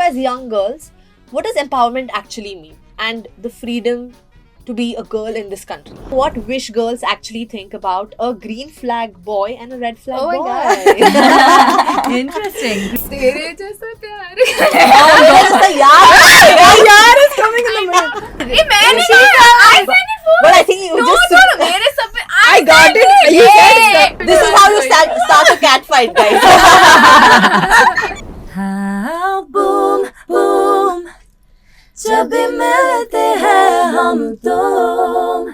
as young girls, what does empowerment actually mean? And the freedom to be a girl in this country. What wish girls actually think about a green flag boy and a red flag boy? God. Interesting. तेरे जैसा प्यार यार is coming in the middle. ये मैंने कहा I said it for But I think you just no मेरे सब पे I got it. You said it. This is how you start a cat fight, guys. हाँ boom boom जब भी मिलते हैं हम तुम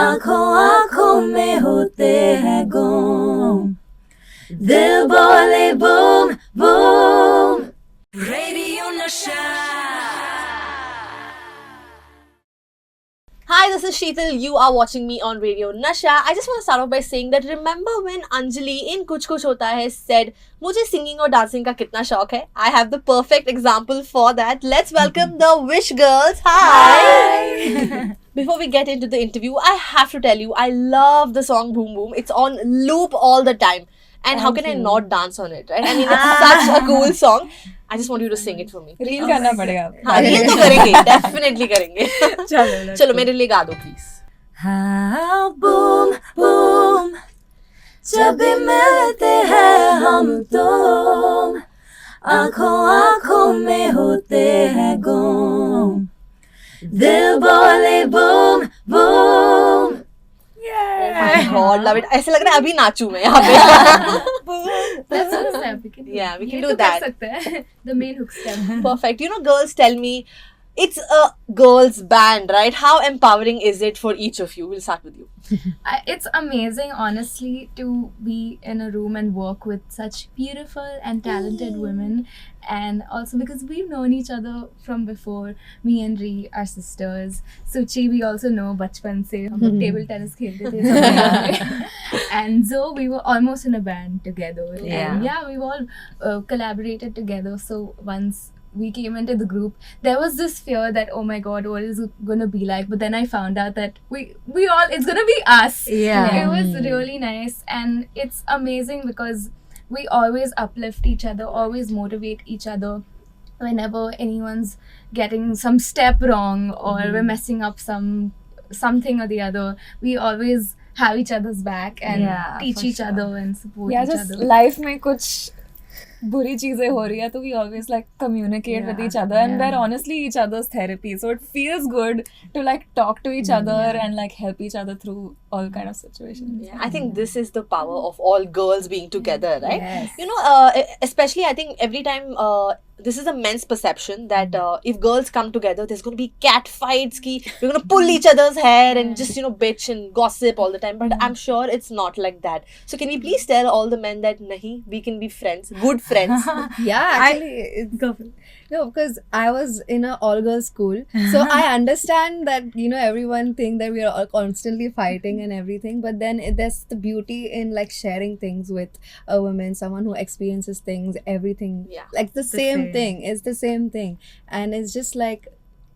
आँखों आँखों में होते हैं गुम दिल बोले बूम बूम रेडियो नशा. Hi, this is Sheetal. You are watching me on Radio Nasha. I just want to start off by saying that remember when Anjali in Kuch Kuch Hota Hai said, "Mujhe singing or dancing ka kitna shauk hai?" I have the perfect example for that. Let's welcome the Wish Girls. Hi! Before we get into the interview, I have to tell you, I love the song Boom Boom. It's on loop all the time. And how can I not dance on it, right? I mean, it's such a cool song. I just want you to sing it for me. Reel करना पड़ेगा. हाँ, reel तो करेंगे, definitely करेंगे. चलो मेरे लिए गा दो please. हाँ boom boom जब भी मिलते हैं हम तुम आँखों आँखों में होते हैं गुम दिल बोले boom boom. Oh my God, love it. ऐसे लग रहा है अभी नाचूं मैं यहाँ पे. That's what step we can do. Yeah, we can ये do तो that. कर सकते हैं. The main hook step. Perfect. You know, girls tell me it's a girls band, right? How empowering is it for each of you? We'll start with you. It's amazing, honestly, to be in a room and work with such beautiful and talented women. And also because we've known each other from before. Me and Ree are sisters. Suchi, we also know bachpan se. हम लोग table tennis खेलते थे सब यहाँ. And so we were almost in a band together. Yeah. And yeah, we've all collaborated together. So once we came into the group, there was this fear that, oh my God, what is it gonna be like? But then I found out that we all, it's gonna be us. Yeah. It was really nice, and it's amazing because we always uplift each other, always motivate each other. Whenever anyone's getting some step wrong or we're messing up something or the other, we always have each other's back and teach each other and support each just other. life में कुछ बुरी चीजें हो रही है तो we always like communicate with each other and we're honestly each other's therapy, so it feels good to like talk to each other and like help each other through all kind of situations. Yeah, I think this is the power of all girls being together, right? Yes. You know, especially I think every time this is a men's perception that if girls come together, there's going to be cat fights, we're going to pull each other's hair and just, you know, bitch and gossip all the time. But I'm sure it's not like that. So can we please tell all the men that nahi, we can be friends, good friends. Yeah, actually, no, because I was in an all-girls school, so I understand that, you know, everyone think that we are all constantly fighting and everything, but then there's the beauty in like sharing things with a woman, someone who experiences things, everything, like the same thing. It's the same thing, and it's just like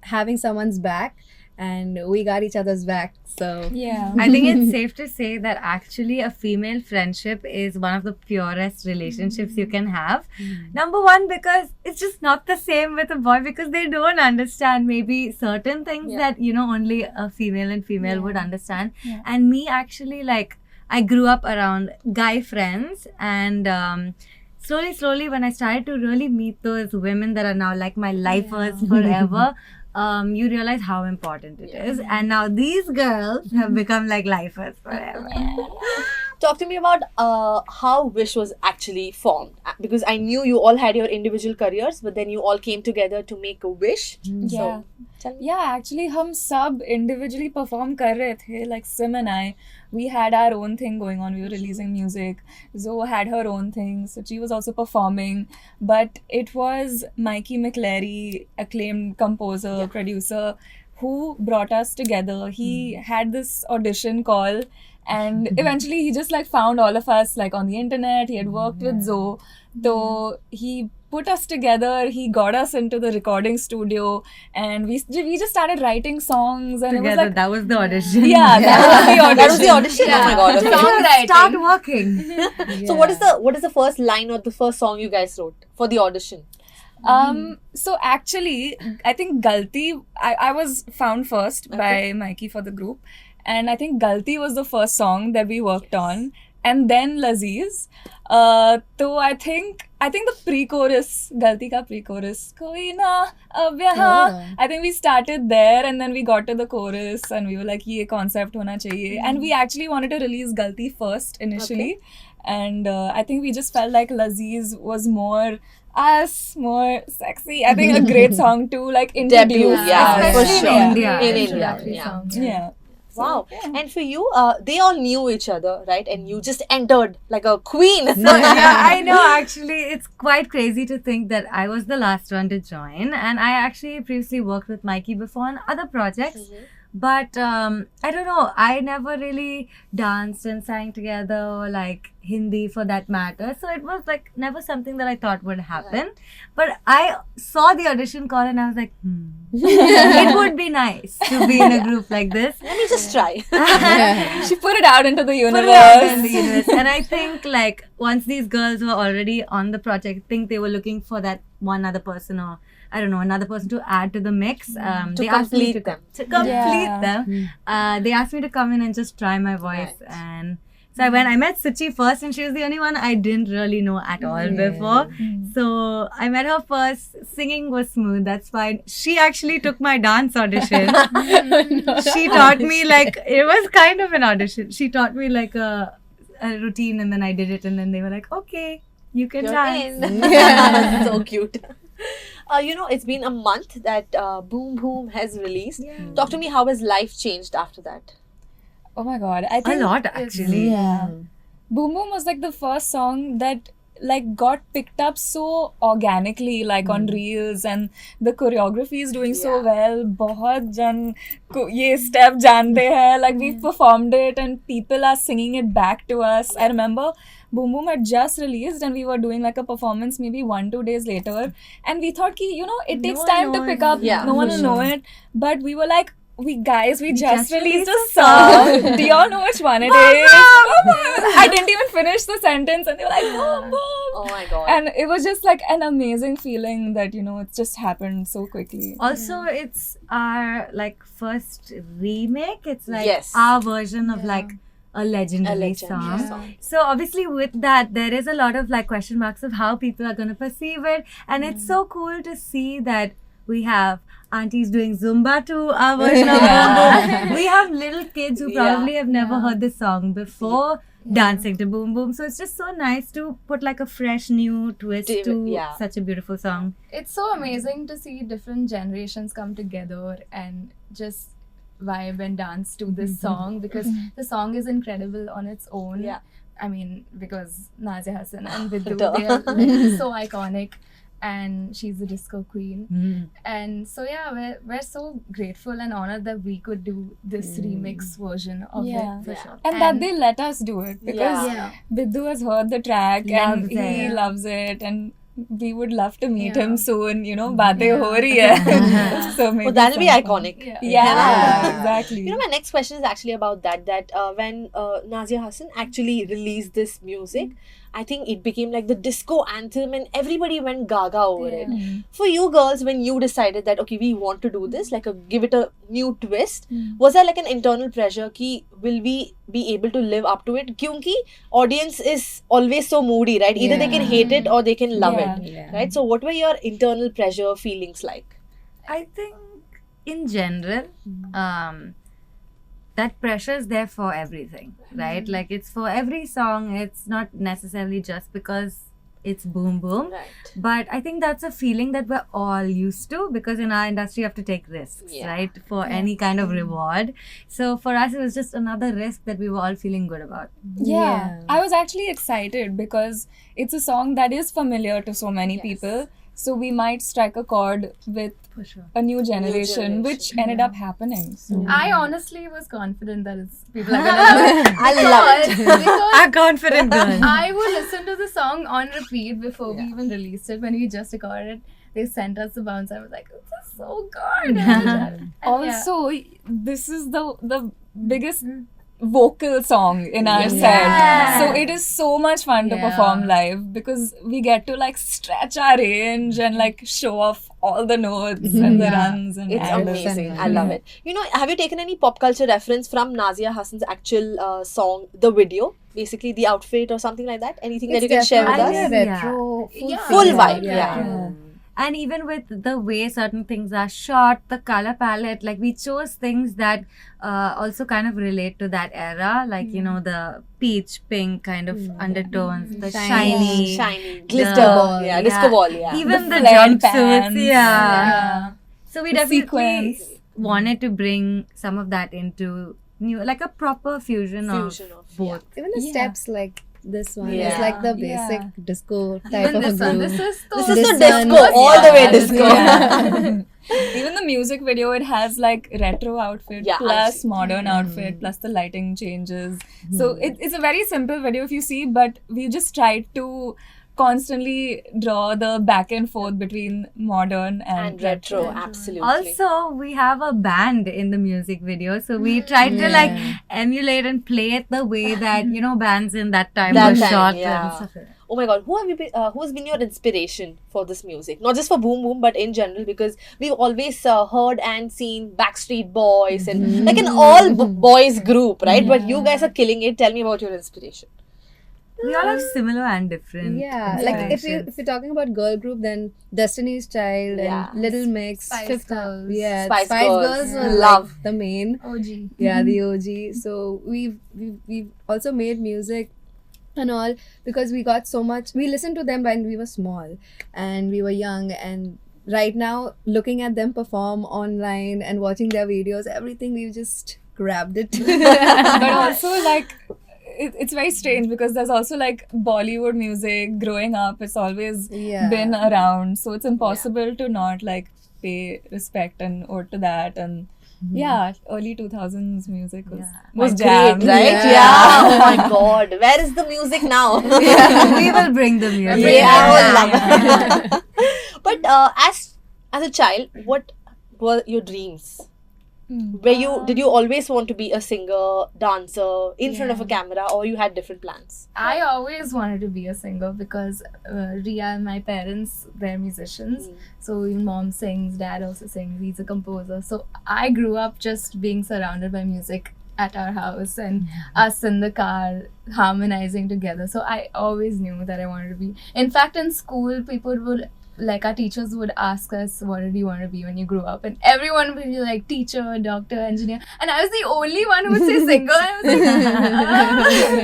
having someone's back, and we got each other's back. So Yeah. I think it's safe to say that actually a female friendship is one of the purest relationships you can have. Number one, because it's just not the same with a boy because they don't understand maybe certain things that, you know, only a female and female would understand. Yeah. And me actually, like, I grew up around guy friends and slowly when I started to really meet those women that are now like my lifers forever, you realize how important it is. And now these girls have become like lifers forever. Talk to me about how Wish was actually formed. Because I knew you all had your individual careers, but then you all came together to make a Wish. Yeah. Yeah, actually हम सब individually perform कर रहे थे, like Sim and I. We had our own thing going on. We were releasing music. Zoe had her own thing. So she was also performing. But it was Mikey McLary, acclaimed composer, producer, who brought us together. He had this audition call. And eventually he just like found all of us like on the internet. He had worked with Zoe. So he put us together. He got us into the recording studio, and we just started writing songs. And Together, it was like that was the audition. yeah, that was the audition. That was the audition? Oh my God. Okay. Songwriting. Start working. So what is the first line or the first song you guys wrote for the audition? So actually, I think Galti, I was found first by Mikey for the group, and I think Galti was the first song that we worked on, and then Laziz. So I think the pre-chorus, Galti ka pre-chorus, koi na ab yahan. I think we started there, and then we got to the chorus, and we were like, ye concept hona chahiye. And we actually wanted to release Galti first initially, and I think we just felt like Laziz was more us, more sexy. I think a great song to like introduce. Debut, yeah, for Especially sure. in India. In It's India, lovely yeah. song. Yeah. Wow. And for you, they all knew each other, right? And you just entered like a queen. Yeah, I know. Actually, it's quite crazy to think that I was the last one to join, and I actually previously worked with Mikey before on other projects. But I don't know. I never really danced and sang together, or like Hindi for that matter. So it was like never something that I thought would happen. But I saw the audition call and I was like, it would be nice to be in a group like this. Let me just try. She put it out into the Put universe. it out in the universe. And I think like once these girls were already on the project, I think they were looking for that one other person, or I don't know, another person to add to the mix. They asked me complete them. To complete Yeah. them. They asked me to come in and just try my voice. And so I met Suchi first, and she was the only one I didn't really know at all before. So I met her first. Singing was smooth. That's fine. She actually took my dance audition. She taught me like, it was kind of an audition. She taught me like a routine, and then I did it, and then they were like, okay, you can You're dance. in. That's so cute. It's been a month that Boom Boom has released. Talk to me, how has life changed after that? Oh my god. I A think lot actually. Yeah. Boom Boom was like the first song that like got picked up so organically, like on reels, and the choreography is doing so well. बहुत जन को ये step जानते हैं. Like we've performed it and people are singing it back to us. I remember Boom Boom had just released and we were doing like a performance maybe 1-2 days later, and we thought ki, it takes one time to knows pick up. it. Yeah, No one for will know it, but we were like, we just just released released a a song. Do y'all know which one it is? I didn't even finish the sentence and they were like, boom, boom. Oh my god. And it was just like an amazing feeling that, it just happened so quickly. Also, it's our like first remake. It's like Yes. our version of like a legendary song. So obviously with that, there is a lot of like question marks of how people are going to perceive it. And it's so cool to see that we have aunties doing Zumba to our version of Boom Boom. We have little kids who probably have never heard this song before dancing to Boom Boom. So it's just so nice to put like a fresh new twist to such a beautiful song. It's so amazing to see different generations come together and just vibe and dance to this song, because the song is incredible on its own. Yeah. I mean, because Nazia Hassan and Vidhu, they are like, so iconic, and she's the disco queen. And so we're so grateful and honored that we could do this remix version of it. For sure. And that they let us do it because Yeah. Biddu has heard the track Loves and he it. loves it, and we would love to meet him soon. Baatein ho rahi hai. So maybe that'll be sometime. iconic. Yeah, exactly. My next question is actually about that when Nazia Hassan actually released this music, I think it became like the disco anthem and everybody went gaga over it. For you girls, when you decided that, okay, we want to do this, like give it a new twist, was there like an internal pressure ki will we be able to live up to it? Kyunki audience is always so moody, right? Either they can hate it or they can love it, right? So what were your internal pressure feelings like? I think in general, that pressure is there for everything, right? Like it's for every song. It's not necessarily just because it's Boom Boom. Right. But I think that's a feeling that we're all used to, because in our industry you have to take risks, right? For any kind of reward. So for us, it was just another risk that we were all feeling good about. Yeah. I was actually excited because it's a song that is familiar to so many people. So we might strike a chord with a new generation, which ended up happening. So. I honestly was confident that people are gonna love it. I love it. Because I'm confident girl. I would listen to the song on repeat before we even released it. When we just recorded it, they sent us the bounce. I was like, this is so good. And Also, this is the biggest vocal song in our set. So it is so much fun to perform live because we get to like stretch our range and like show off all the notes and the runs and It's and- amazing. I love it. You know, have you taken any pop culture reference from Nazia Hassan's actual song, the video? Basically, the outfit or something like that? Anything that you can share with definitely us? a Yeah. retro, Full feel. vibe, Yeah. yeah. And even with the way certain things are shot, the color palette, like we chose things that also kind of relate to that era, like you know, the peach pink kind of undertones, the Shiny. Shiny, the- glitter, ball, yeah, disco ball, yeah. even the, flared jumpsuits, pants. yeah. So we The definitely sequence. wanted to bring some of that into new, like a proper fusion, Fusion of of, both. Even the steps like this one is Yeah. like the basic disco type Even of a this one, groove. this is This the is the This disco, one- all the way Yeah. disco. Yeah. Even the music video, it has like retro outfit Yeah, I've plus seen. modern outfit plus the lighting changes. So it's a very simple video if you see, but we just tried to constantly draw the back and forth between modern And retro, absolutely. Also, we have a band in the music video, so we tried to like emulate and play it the way that you know bands in that time That were time, shot yeah. and stuff like that. Oh my god, who has been your inspiration for this music? Not just for Boom Boom, but in general, because we've always heard and seen Backstreet Boys and like an all boys group, right? But you guys are killing it. Tell me about your inspiration. We all have similar and different. Yeah, like if inspirations. you're talking about girl group, then Destiny's Child Yeah. and Little Mix, Spice Fifth Girls. yeah, Spice Spice Girls. Girls Yeah. were Love. like the main, OG. yeah, the OG. So we've also made music and all because we got so much. We listened to them when we were small and we were young, and right now looking at them perform online and watching their videos, everything we've just grabbed it. But also like it's very strange because there's also like Bollywood music growing up. It's always Yeah. been around, so it's impossible to not like pay respect and ode to that. And yeah, early 2000s music was Was my great, jam. right? Yeah. Yeah. Oh my god, where is the music now? we will bring the music. Yeah, I would Yeah. love it. But as a child, what were your dreams? Did you always want to be a singer, dancer, in front of a camera, or you had different plans? I always wanted to be a singer because Ria and my parents, they're musicians. So even mom sings, dad also sings, he's a composer. So I grew up just being surrounded by music at our house and us in the car harmonizing together. So I always knew that I wanted to be. In fact, in school, people would, like our teachers would ask us, what did you want to be when you grew up? And everyone would be like teacher, doctor, engineer. And I was the only one who would say singer. I was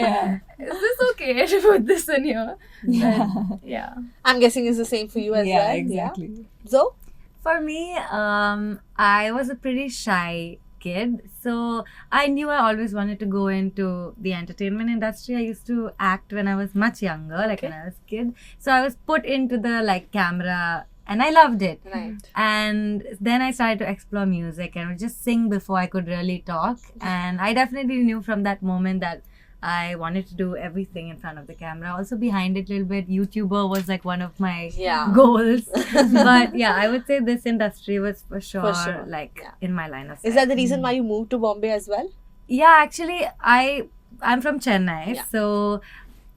like, is this okay to put this in here? But, yeah. I'm guessing it's the same for you as Yeah, well. exactly. Yeah? So, For me, I was a pretty shy kid, so I knew I always wanted to go into the entertainment industry. I used to act when I was much younger, like when I was a kid. So I was put into the like camera, and I loved it. right. And then I started to explore music and would just sing before I could really talk. And I definitely knew from that moment that I wanted to do everything in front of the camera. Also behind it a little bit, YouTuber was like one of my Yeah. goals. But yeah, I would say this industry was for sure, sure, like yeah. in my line of sight. Is that the reason why you moved to Bombay as well? Yeah, actually, I'm from Chennai, Yeah. so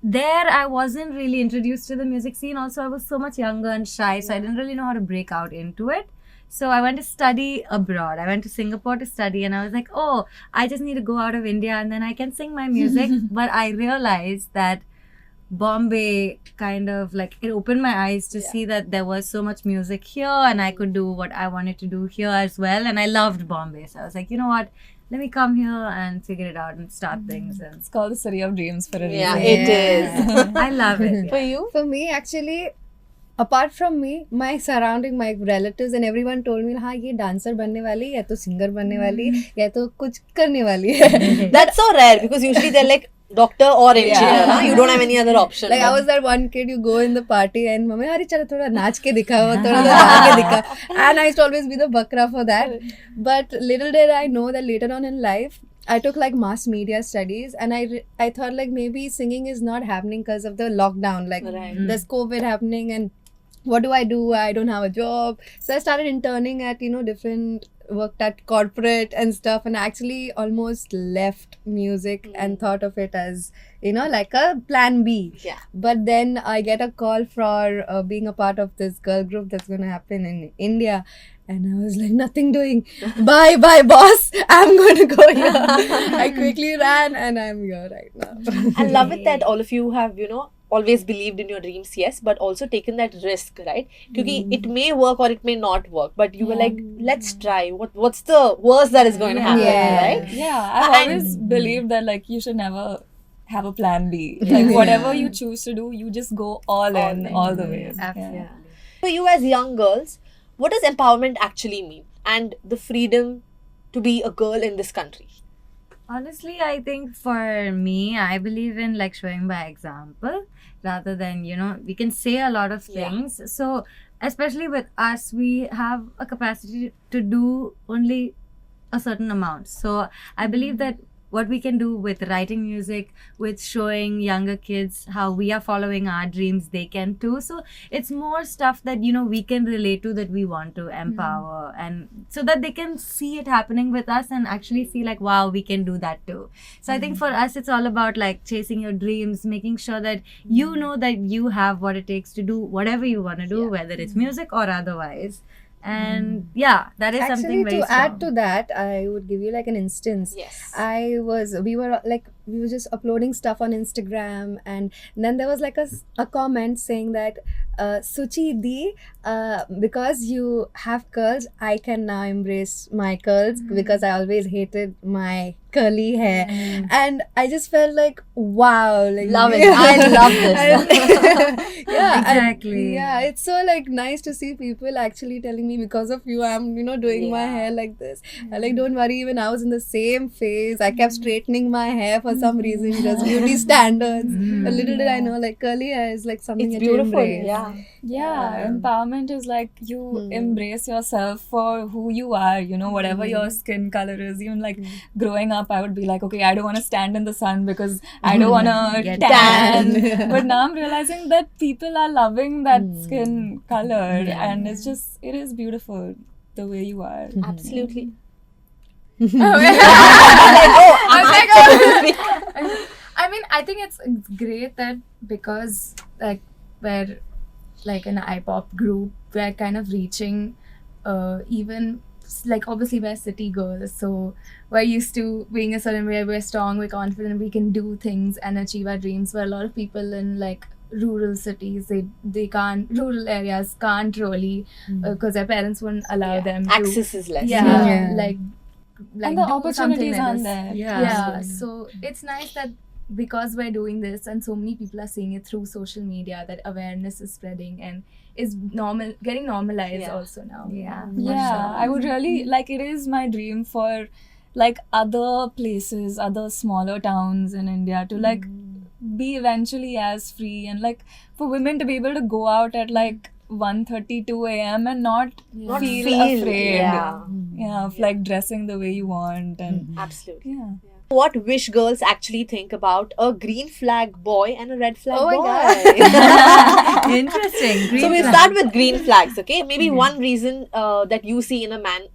there I wasn't really introduced to the music scene. Also, I was so much younger and shy, so I didn't really know how to break out into it. So I went to study abroad. I went to Singapore to study, and I was like, oh, I just need to go out of India and then I can sing my music. But I realized that Bombay kind of like it opened my eyes to see that there was so much music here and I could do what I wanted to do here as well. And I loved Bombay. So I was like, you know what? Let me come here and figure it out and start things. And It's called the City of Dreams for a reason. Yeah, it is. I love it. For you? For me, actually, apart from me, my surrounding, my relatives and everyone told me, हाँ ये dancer बनने वाली है, या तो singer बनने वाली है, या तो कुछ करने वाली है. That's so rare because usually they're like doctor or engineer. Huh? You don't have any other option. Like I was that one kid, you go in the party and mama, अरे चलो थोड़ा नाच के दिखाओ, थोड़ा गा के दिखाओ. And I used to always be the bakra for that. But little did I know that later on in life, I took like mass media studies, and I thought like maybe singing is not happening because of the lockdown. Like Right. there's COVID happening, and what do? I don't have a job. So I started interning at different worked at corporate and stuff, and actually almost left music and thought of it as, you know, like a plan B. Yeah. But then I get a call for being a part of this girl group that's going to happen in India. And I was like, nothing doing. Bye, boss. I'm going to go here. I quickly ran and I'm here right now. I love it that all of you have, you know, always believed in your dreams, yes, but also taken that risk, right? Because it may work or it may not work, but you were like, let's try. What's the worst that is going to happen, right? Yeah, I've always believed that like you should never have a plan B. Like whatever you choose to do, you just go all in, all the way. Absolutely. For you as young girls, what does empowerment actually mean? And the freedom to be a girl in this country? Honestly, I think for me, I believe in like showing by example rather than, you know, we can say a lot of things. So, especially with us, we have a capacity to do only a certain amount. So, I believe that what we can do with writing music, with showing younger kids how we are following our dreams, they can too. So it's more stuff that, you know, we can relate to, that we want to empower, and so that they can see it happening with us and actually see like, wow, we can do that too. So I think for us, it's all about like chasing your dreams, making sure that you know that you have what it takes to do whatever you want to do, whether it's music or otherwise. And yeah, that is something Actually, very to add strong. to that, I would give you like an instance. Yes. We were just uploading stuff on Instagram, and then there was like a comment saying that Suchi Di, because you have curls, I can now embrace my curls because I always hated my curly hair. And I just felt like, wow, like Love it. I love this. yeah, Exactly. yeah, it's so like nice to see people actually telling me, because of you I'm, you know, doing my hair like this. Like, don't worry, even I was in the same phase. I kept straightening my hair for some reason, just beauty standards. But little did I know, like, curly hair is like something It's that you beautiful. embrace. Yeah. Empowerment is like you embrace yourself for who you are, you know, whatever your skin color is. Even like growing up, I would be like, okay, I don't want to stand in the sun because I don't want to Get tan. But now I'm realizing that people are loving that skin color, and it is beautiful the way you are. Absolutely. I mean, I think it's great that because like we're like an iPop group, we're kind of reaching even like obviously we're city girls, so we're used to being a certain way. We're strong, we're confident, we can do things and achieve our dreams. Where a lot of people in like rural cities, they can't, rural areas can't really because their parents wouldn't allow them to. Access is less. Yeah. Like And the do opportunities something like aren't this. there. Yeah, so it's nice that because we're doing this and so many people are seeing it through social media, that awareness is spreading and is getting normalized also now. Yeah. Yeah, I would really like, it is my dream for like other places, other smaller towns in India to like be eventually as free, and like for women to be able to go out at like 1:32 a.m. and not feel afraid. Yeah. Of like dressing the way you want, and Absolutely. yeah. What wish girls actually think about a green flag boy and a red flag Oh my boy? Interesting. Green So we'll flag. start with green flags, okay? Maybe one reason that you see in a man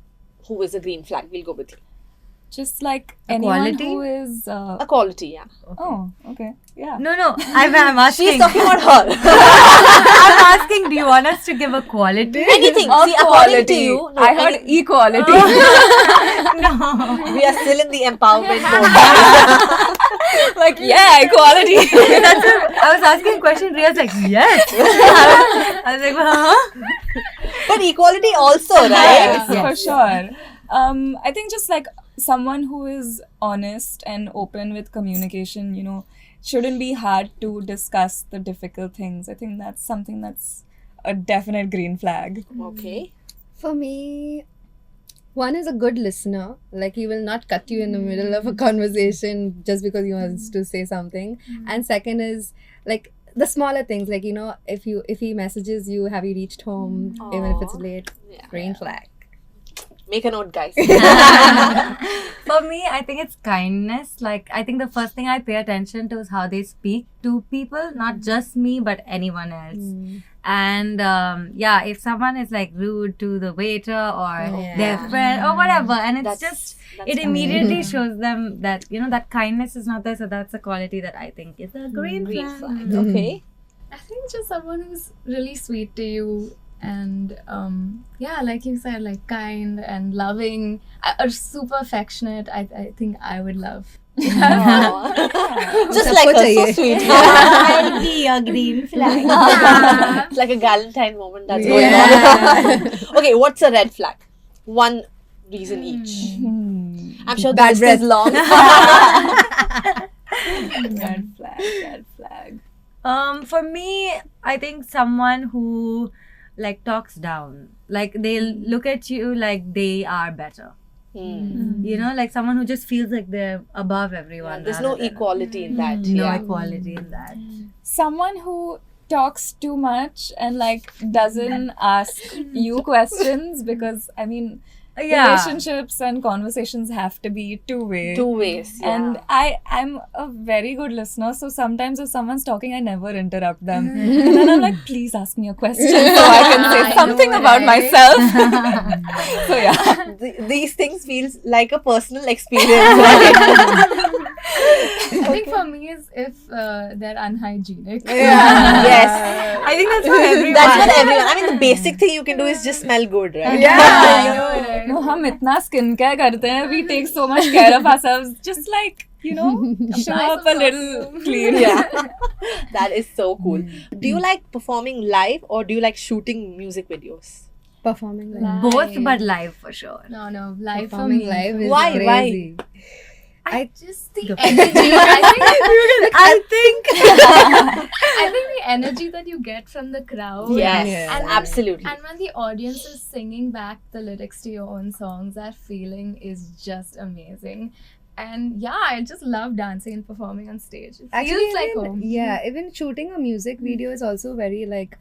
who is a green flag. We'll go with you. Just like A anyone quality? who is A quality, yeah. oh, okay, yeah. No, I'm asking. She's talking about her. I'm asking, do you want us to give a quality? Anything. Of See, according to quality. you, no, I heard equality. No. we are still in the empowerment mode. Like, yeah, equality. That's what, I was asking a question, Ria's like, yes. I was like, huh? But equality also, right? Yes, for Yes. sure. I think just like someone who is honest and open with communication, you know, shouldn't be hard to discuss the difficult things. I think that's something that's a definite green flag. Okay. For me, one is a good listener. Like, he will not cut you in the middle of a conversation just because he wants to say something. And second is like the smaller things, like, you know, if he messages you, have you reached home, even if it's late, Yeah. green flag. Make a note, guys. For me, I think it's kindness. Like, I think the first thing I pay attention to is how they speak to people, not just me, but anyone else. And yeah, if someone is like rude to the waiter or their friend or whatever, and it's That's it immediately shows them that, you know, that kindness is not there. So that's a quality that I think is a green flag. Okay. I think just someone who's really sweet to you and yeah, like you said, like kind and loving or super affectionate. I think I would love. Aw. Just Sabko like her, so chahiye. sweet. I'll be a green flag. It's like a Galentine moment that's going Yeah. on. Okay, what's a red flag? One reason each. I'm sure Bad this breath. is long. Red flag. For me, I think someone who like talks down, like they look at you like they are better. You know, like someone who just feels like they're above everyone. There's no rather than- equality in that. no Yeah. equality in that. Someone who talks too much and like doesn't ask you questions, because I mean, relationships and conversations have to be two-way. Two ways. Yeah. And I'm a very good listener, so sometimes if someone's talking, I never interrupt them. And then I'm like, please ask me a question so I can say I something know, about right? myself. So yeah. These things feels like a personal experience. Right? I think for me is if they're unhygienic. Yes. I think that's for everyone. That's what everyone. I mean, the basic thing you can do is just smell good, right? I know, right? No, हम इतना skincare करते हैं. We take so much care of ourselves. Just like, you know, show Apply up a some little perfume. clean. Yeah. That is so cool. Do you like performing live or do you like shooting music videos? Performing live. Live. Both, but live for sure. No, live for Performing me. live is Why? crazy. I just the energy. I think I think the energy that you get from the crowd. Yes, Yeah. And absolutely. And when the audience is singing back the lyrics to your own songs, that feeling is just amazing. And yeah, I just love dancing and performing on stage. It feels like home. Yeah, even shooting a music video is also very like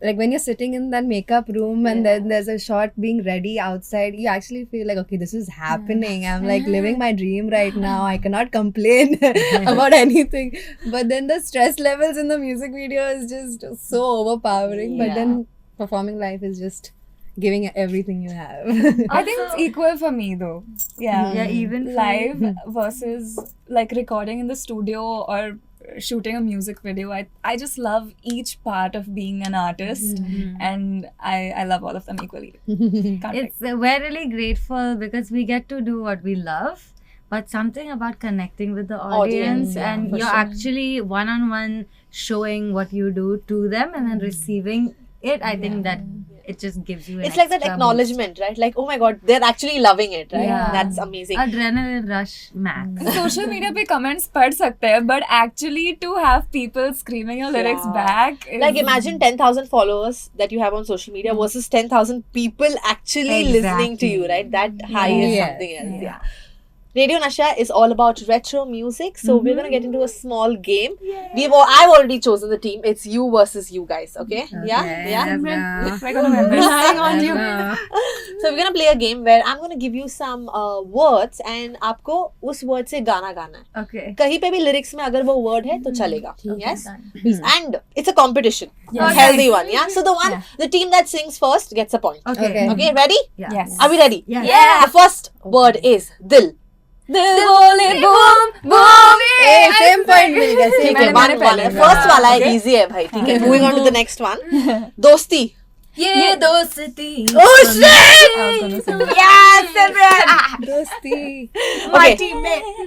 when you're sitting in that makeup room and then there's a shot being ready outside, you actually feel like, okay, this is happening. I'm like living my dream right now. I cannot complain about anything. But then the stress levels in the music video is just so overpowering. But Yeah. then performing live is just giving everything you have. I think it's equal for me though. Yeah. yeah, even for Live versus like recording in the studio or shooting a music video. I just love each part of being an artist, and I love all of them equally. Can't wait. It's we're really grateful because we get to do what we love, but something about connecting with the audience, yeah, and for you're sure. actually one-on-one showing what you do to them and then receiving it. I think that it just gives you an It's like that extra acknowledgement, right? Like, oh my god, they're actually loving it, right? Yeah. That's amazing. boost. Adrenaline rush max. Social media पे comments पढ़ सकते हैं, but actually to have people screaming your lyrics Yeah. back is Like, imagine 10,000 followers that you have on social media versus 10,000 people actually listening to you, right? That high is Yeah. something else. Yeah. Radio Nasha is all about retro music, so we're gonna get into a small game. I've already chosen the team. It's you versus you guys. Okay? Yeah. we're gonna win this. Relying on you. So we're gonna play a game where I'm gonna give you some words and आपको उस word से गाना गाना है. Okay. कहीं पे भी lyrics में अगर वो word है तो चलेगा. Yes. Done. And it's a competition, a Yes. healthy one. Yeah. So the team that sings first gets a point. Okay. Okay. Ready? Yeah. Yes. Are we ready? Yeah. The first word is dil. दिल बोले boom boom. Same point मिल गया. ठीक है. मैंने One. पहले First वाला है easy है भाई. ठीक है. Moving on to the next one. दोस्ती. ये दोस्ती. Oh shit! I was gonna say. Yes, दोस्ती. Okay.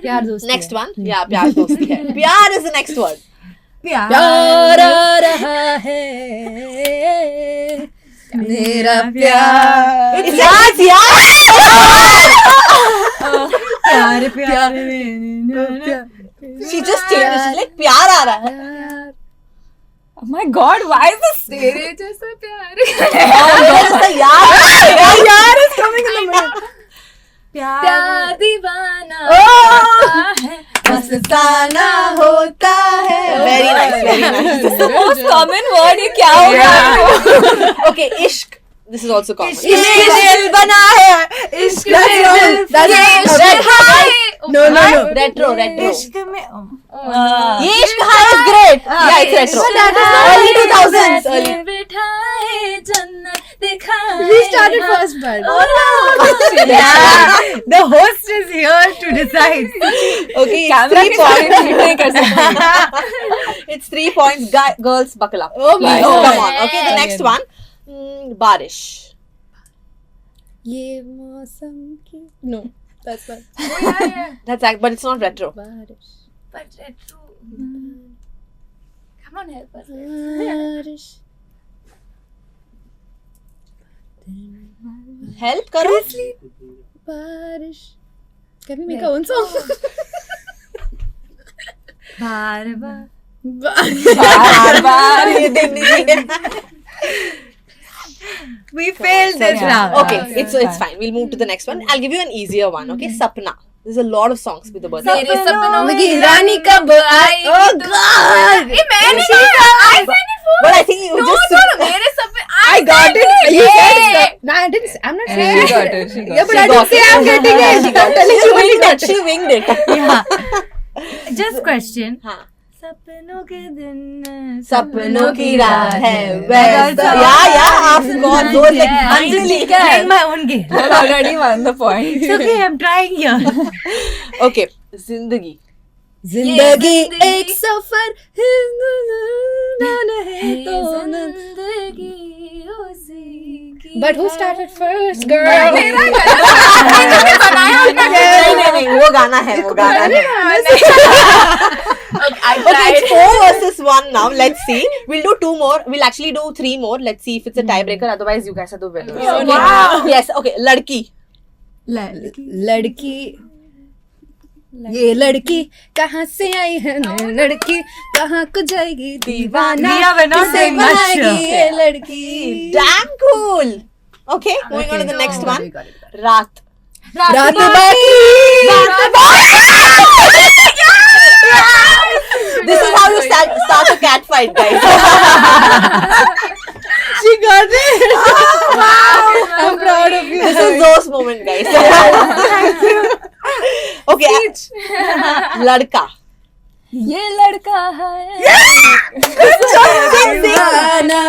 प्यार दोस्ती. Next one. Yeah, प्यार दोस्ती है. प्यार is the next word. प्यार प्यार आ रहा है मेरा प्यार. It's यार. प्यार प्यार She just changed it. She's like प्यार आ रहा है. Oh my God, why is this? तेरे जैसा प्यार. Where is the यार? यार is coming in the middle. प्यार दीवाना Oh! होता है. मस्ताना होता है. Very nice. Very nice. Most common word ये क्या होगा? Okay, इश्क. This is also common. इश्क में दिल बना है, इश्क में दिल No. Retro. इश्क में ये इश्क हाय is great. Yeah, it's retro. Early 2000s. Early. बिठाए जन्नत दिखाए We started first, but Yeah, the host is here to decide. Okay, it's camera 3 के points. सामने नहीं कर सकते. It's 3 points. Girls, buckle up. Oh my Please, God. come on. Okay, the next one. Barish. ये मौसम की no, that's not. That's like, but it's not retro. बारिश But retro. Come on, help us. बारिश Help करो. बारिश. Can we make our own song? बार बार बार ये दिन नहीं. we failed this round. Okay, it's fine. We'll move to the next one. I'll give you an easier one. Okay, Sapna. There's a lot of songs with the bird. मेरे सपनों में मेरी रानी कब आई? Oh God! ये मैंने कहा I said it first. But I think you just. No, मेरे सपने I got it. You said it. No, I didn't. I'm not saying She it. got it. She got Yeah, it. but I didn't say I'm getting it. I'm telling you when you got it. She winged it. Yeah. Just question. हाँ. सपनों के दिन सपनों की रात है वैसा. yeah, of course. Those like Anjali, finally. playing my own game. I already won the point. It's okay, I'm trying here. Okay, Zindagi. जिंदगी एक सफर है तो जिंदगी उसी की But who started first, girl? नहीं, वो गाना है. Okay, it's 4 versus 1 now. Let's see. We'll do 2 more. We'll actually do 3 more. Let's see if it's a tiebreaker. Otherwise, you guys are the winners. Okay. Wow. Yes. Okay. Ladki. लड़की ये लड़की कहाँ से आई है नई लड़की कहाँ को जाएगी दीवाना Diya, we're not किसे doing much बनाएगी here. ये लड़की Damn cool. Okay. Moving on to the next one. Raat. रात बाकी This is how you start a cat fight, guys. she got it I'm proud of you This is those moment, guys. Okay. Ladka. ये लड़का है. दीवाना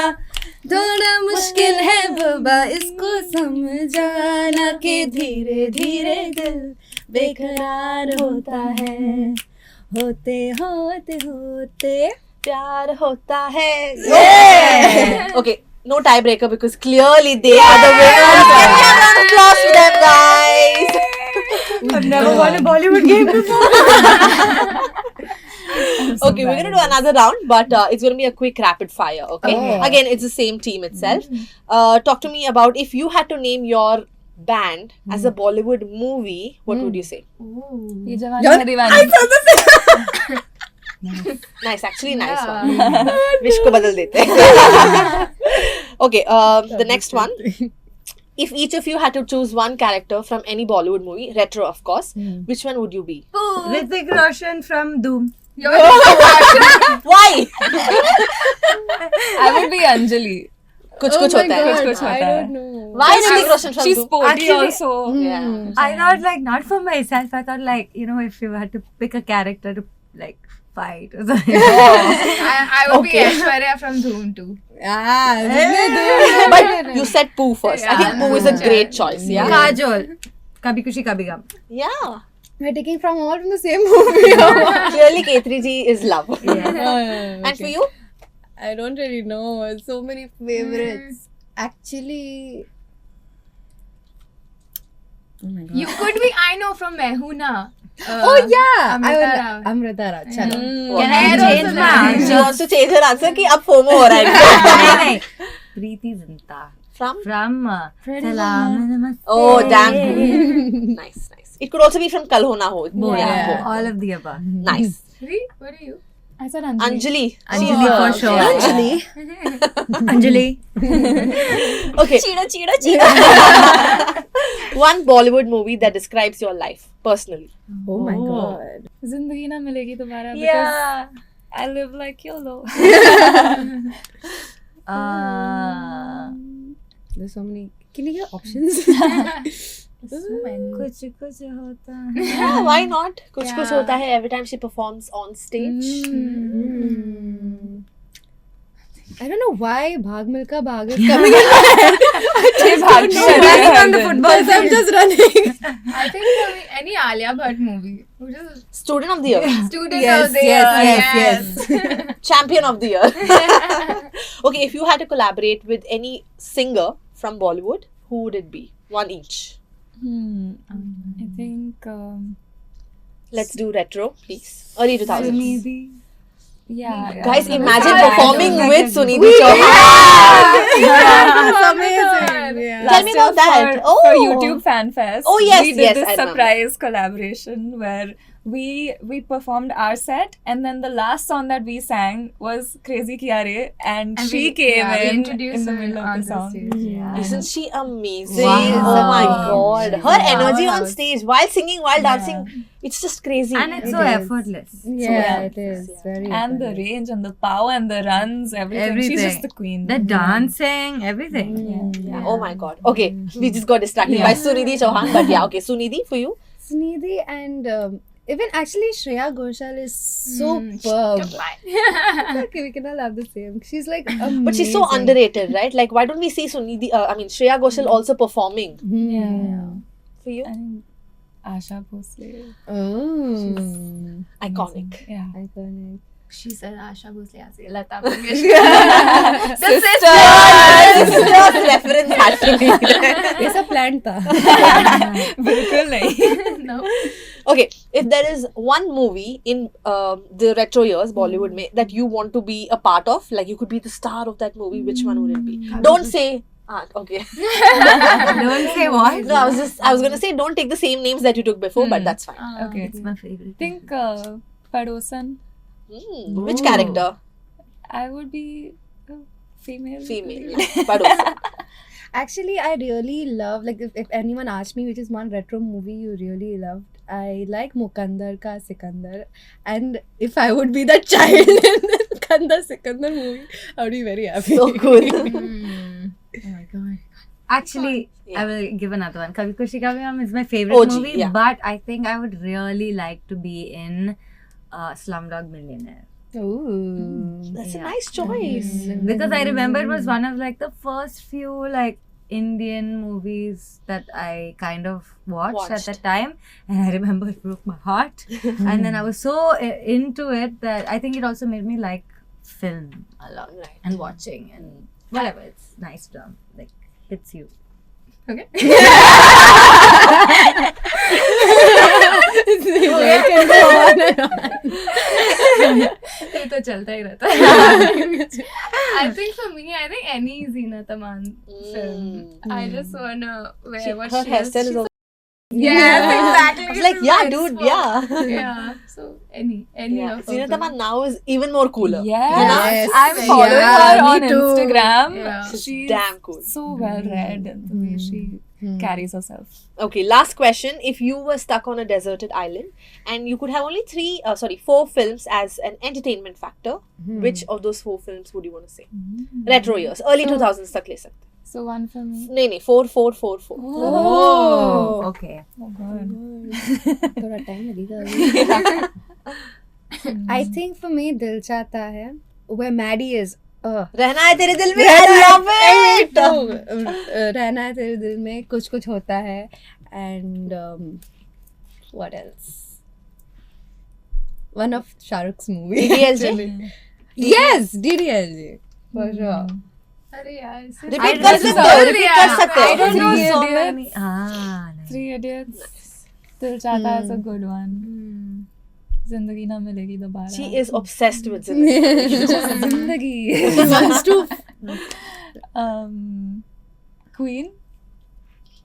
थोड़ा मुश्किल है बाबा इसको समझाना कि धीरे धीरे दिल बेकरार होता है होते होते होते प्यार होता है. Okay, no tiebreaker because clearly they are the winners. Give me a round of applause for them, guys. I've never won a Bollywood game before. Okay, we're gonna do another round, but it's gonna be a quick rapid fire. Okay, again, it's the same team itself. Talk to me about if you had to name your band as a Bollywood movie. What would you say? ये जवानी है दीवानी. Nice, actually nice one. Wish को बदल देते. Okay, the next one. If each of you had to choose one character from any Bollywood movie, retro of course, which one would you be? Hrithik Roshan from Doom. Why? I would be Anjali. कुछ कुछ होता है. कुछ I होता है. don't know Why Hrithik Roshan from She's Doom? sporty Actually- also. Yeah. I thought like not for myself. I thought like if you had to pick a character to like fight or something. I would be Okay. Aishwarya from Dhoom too. But you said Pooh first. I think Pooh is a great choice. Yeah. Kajol, Kabhi Khushi Kabhi Gum. Yeah. we're taking from all from the same movie Clearly, K3G is love. Yeah. And for you? I don't really know. So many favorites. Actually, oh my god. You could be I know from Mehuna. Oh yeah, Amrita Rao. Amrita Rao. Chalo. Can I change my She answer? wants to change her answer कि अब FOMO हो रहा है. नहीं, Preeti Zinta From? from Salam Namaste. Oh, damn. Nice, nice. It could also be from Kal Ho Na Ho. Both. Yeah, both. All of the above. Nice. What are you? I said Anjali. Anjali. Anjali for sure. Anjali. Okay. One Bollywood movie that describes your life personally. Oh my god. जिंदगी ना मिलेगी दोबारा. Yeah. Because I live like YOLO. There's so many. Can you get options? So many. कुछ कुछ होता है. Yeah, why not? कुछ कुछ Yeah. होता है every time she performs on stage. I don't know why Bhag Milka Bhag is coming in my head. Running on the football Because I'm field. just running. I think for me, any Alia Bhatt movie. Which is Student of the year. Student Yes, of the yes, year. Champion of the year. Okay, if you had to collaborate with any singer from Bollywood, who would it be? One each. I think Let's do retro, please. Early 2000s. Sunidhi. yeah. Guys, yeah. imagine Yeah. performing Yeah. with Sunidhi Chauhan. That's amazing. Yeah. Tell me Last year about that. For Oh. YouTube Fan Fest. Oh, yes, we did yes, this I remember. surprise collaboration where we performed our set, and then the last song that we sang was Crazy Kiare, and she came we in introduced the her middle on of the the song. stage, yeah. Isn't she amazing? Wow. Oh my god. Her She's a energy on powerhouse. stage while singing, while dancing, it's just crazy. And it's It so is. effortless. Yeah, it is. Very And the effortless. range and the power and the runs, everything. She's Everything. just the queen. The dancing, everything. Yeah. Oh my god. Okay, we just got distracted by Sunidhi Chauhan, but yeah, okay. Sunidhi for you? Sunidhi and even actually Shreya Ghoshal is superb. Goodbye. Okay, we can all have the same. She's like amazing. But she's so underrated, right? Like, why don't we see Sunidhi? Shreya Ghoshal also performing Yeah. for you? I think Asha Bhosle. Oh. Iconic. Yeah. Iconic. She said Asha Bhosle as Lata Mangeshkar. Just reference had to be there. ये सब planned था. बिल्कुल नहीं. No. Okay, if there is one movie in the retro years, Bollywood mein, that you want to be a part of, like you could be the star of that movie, which one would it be? Don't say. Okay. Don't say what? No, I was gonna say don't take the same names that you took before, but that's fine. Okay. It's my favorite. I think Padosan. Which character? I would be a female. Female. Padosan. Actually, I really love, like, if anyone asked me which is one retro movie you really loved, I like Mukandar Ka Sikandar. And if I would be that child in the Mukandar Sikandar movie, I would be very happy. So cool. Oh my god. Actually, Yeah. I will give another one. Kabhi Khushi Kabhi Gham is my favorite OG, movie, yeah. but I think I would really like to be in Slumdog Millionaire. Ooh. That's a Yeah. nice choice. Because I remember it was one of like the first few like Indian movies that I kind of watched at Watched. the time, and I remember it broke my heart. And then I was so into it that I think it also made me like film a lot Right. and watching and whatever. It's nice to like hits you. Okay. It can go on and on. ये तो चलता ही रहता है. I think for me, I think any Zeenat Aman film. I just wanna wear what Her she has. hairstyle is also. Yes, exactly. I was like, This is yeah, my dude, spot. yeah. Yeah. So any Yeah. of Zinat them. Aman now is even more cooler. Yes. Yes. I'm following Yeah, her me on too. Instagram. Yeah. She's damn cool. So well read and the way she carries herself. Okay, last question. If you were stuck on a deserted island and you could have only 4 films as an entertainment factor, which of those 4 films would you want to say? Retro years, early 2000s tak le sakte. So one for me. नहीं 4 4 4 4. Oh, okay. Oh god. थोड़ा time लगेगा अभी. I think for me, Dil Chahta Hai, where Maddie is. रहना है तेरे दिल में, I love it. रहना है तेरे दिल में, कुछ कुछ होता है, and what else? One of Shah Rukh's movie. DDLJ? Yes, DDLJ for sure. अरे यार. इसे- Repeat I कर don't सकते know. हो, repeat कर सकते I हो. don't know so Idiots. many. Nice. 3 Idiots. Dil Chahta is a good one. Zindagi na milegi dobara. She is obsessed with Zinat. Zindagi wants to. Queen.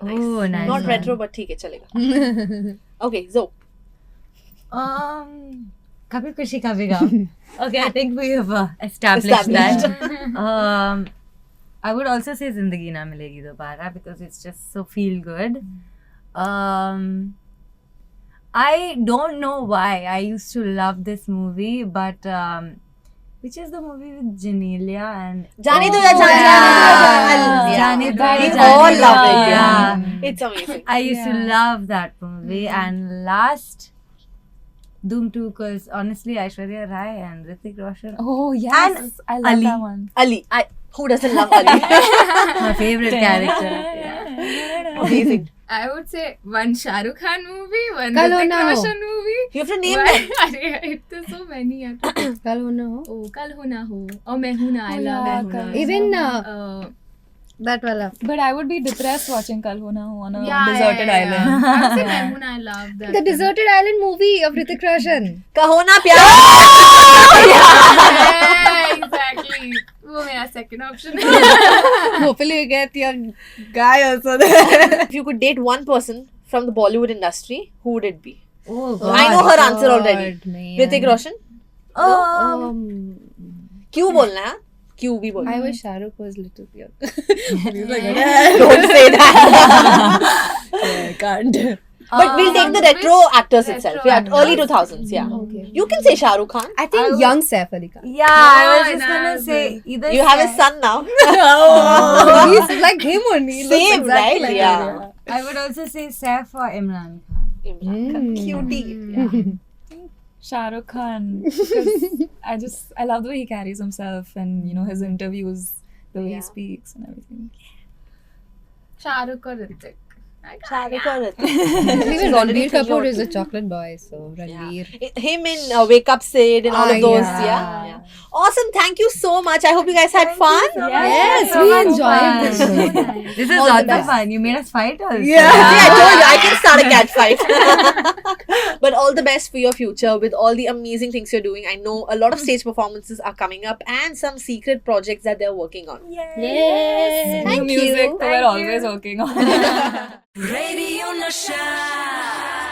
Oh, nice. Not one. retro, but ठीक है चलेगा. Okay, so Kabhi Khushi Kabhi Gham. Okay, I think we have established that. I would also say Zindagi Na Milegi Dobara because it's just so feel good. I don't know why I used to love this movie, but which is the movie with Janelia and Jaane Do Ya Jaan yeah. Jaane Do Ya We Jaan. all love it. Yeah. It's amazing. I used to love that movie. And last, Doom 2, because honestly, Aishwarya Rai and Hrithik Roshan, Oh yes, I love Ali. that one. Ali. Who doesn't love Ali? my favorite character. Yeah. Amazing. I would say one Shah Rukh Khan movie, one Kal Ho Hrithik Na Ho. Roshan movie. You have to name them. There's so many. Kal Ho Na Ho. Oh, Kal Ho Na Ho. Oh, Main Hoon Na. I Oh, love yeah, Main Hoon Kal Na. Ho Even Uh, that wala. But I would be depressed watching Kal Ho Na Ho on a yeah, deserted yeah. island. I would say Main Hoon Na. I love that. The Deserted Island movie of Hrithik Roshan. Kaho Na Pyar. Yeah, exactly. वो मेरा second option है. Hopefully you get your guy also there. If you could date one person from the Bollywood industry, who would it be? Oh, I know her answer already. man. Hrithik Roshan. Oh, क्यों बोलना है? क्यों भी बोलना? I wish Shah Rukh was little young. Don't say that. I can't. But we'll take the retro actors itself. Retro Yeah, early actors. 2000s. Yeah. Okay. You can say Shah Rukh Khan. I think young Saif Ali Khan. yeah, I was Oh, just nah, gonna say either You have a Saif- son now. He's like him only. He looks Same, exactly right? like Yeah. him. I would also say Saif or Imran Khan. Cutie. Shah Rukh Khan. Because I love the way he carries himself and his interviews, the way he speaks and everything. Shah Rukh or Hrithik. Shah Rukh or Hrithik? Even She's already Ranbir Kapoor thinking is a about chocolate boy, so Ranbir. him in Wake Up Sid and all of those. yeah. Yeah. Awesome. Thank you so much. I hope you guys had fun. Yes, so we much enjoyed fun. this show. This is All the lots of best. fun. You made us fight also. Yeah. See, I told you I can start a cat fight. But all the best for your future with all the amazing things you're doing. I know a lot of stage performances are coming up and some secret projects that they're working on. Yes. New music that we're always working on. Radio Nasha.